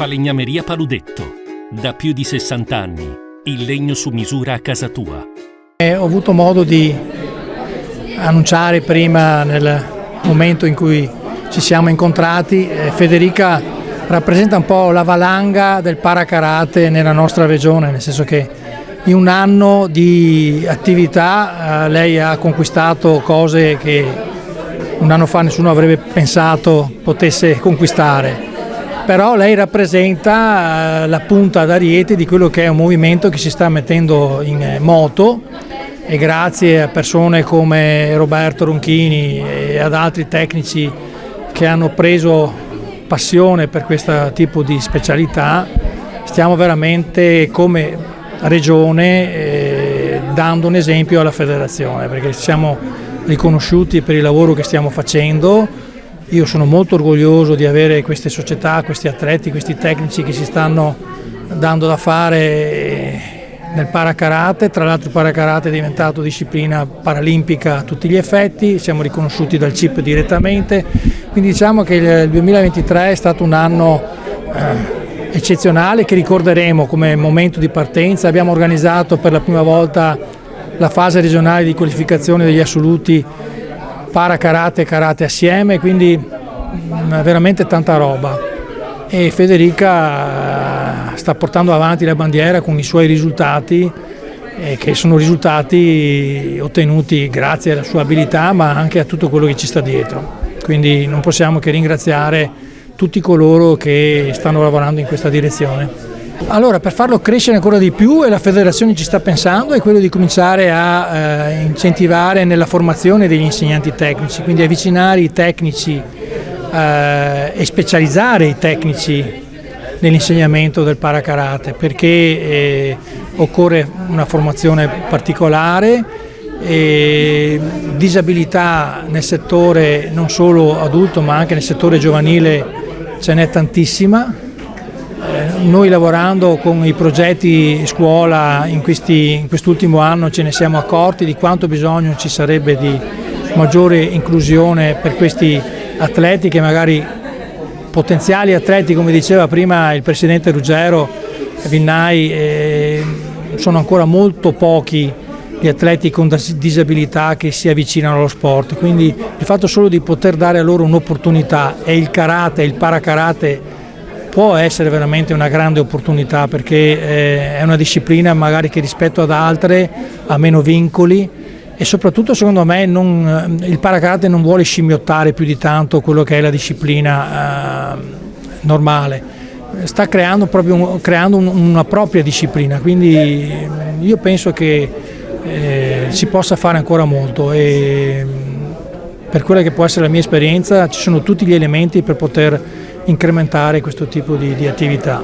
Falegnameria Paludetto. Da più di 60 anni, il legno su misura a casa tua. Ho avuto modo di annunciare prima, nel momento in cui ci siamo incontrati, Federica rappresenta un po' la valanga del parakarate nella nostra regione, nel senso che in un anno di attività lei ha conquistato cose che un anno fa nessuno avrebbe pensato potesse conquistare. Però lei rappresenta la punta d'ariete di quello che è un movimento che si sta mettendo in moto, e grazie a persone come Roberto Ronchini e ad altri tecnici che hanno preso passione per questo tipo di specialità, stiamo veramente come regione dando un esempio alla federazione, perché siamo riconosciuti per il lavoro che stiamo facendo. Io sono molto orgoglioso di avere queste società, questi atleti, questi tecnici che si stanno dando da fare nel parakarate. Tra l'altro il parakarate è diventato disciplina paralimpica a tutti gli effetti, siamo riconosciuti dal CIP direttamente, quindi diciamo che il 2023 è stato un anno eccezionale che ricorderemo come momento di partenza. Abbiamo organizzato per la prima volta la fase regionale di qualificazione degli assoluti parakarate e karate assieme, quindi veramente tanta roba, e Federica sta portando avanti la bandiera con i suoi risultati, che sono risultati ottenuti grazie alla sua abilità ma anche a tutto quello che ci sta dietro, quindi non possiamo che ringraziare tutti coloro che stanno lavorando in questa direzione. Allora, per farlo crescere ancora di più, e la federazione ci sta pensando, è quello di cominciare a incentivare nella formazione degli insegnanti tecnici, quindi avvicinare i tecnici e specializzare i tecnici nell'insegnamento del parakarate, perché occorre una formazione particolare, disabilità nel settore non solo adulto ma anche nel settore giovanile ce n'è tantissima. Noi, lavorando con i progetti scuola in quest'ultimo anno, ce ne siamo accorti di quanto bisogno ci sarebbe di maggiore inclusione per questi atleti, che magari potenziali atleti, come diceva prima il presidente Ruggero Vinnai, sono ancora molto pochi gli atleti con disabilità che si avvicinano allo sport, quindi il fatto solo di poter dare a loro un'opportunità, e il karate, il parakarate può essere veramente una grande opportunità, perché è una disciplina magari che rispetto ad altre ha meno vincoli, e soprattutto secondo me il parakarate non vuole scimmiottare più di tanto quello che è la disciplina normale, sta creando una propria disciplina, quindi io penso che si possa fare ancora molto, e per quella che può essere la mia esperienza ci sono tutti gli elementi per poter incrementare questo tipo di attività.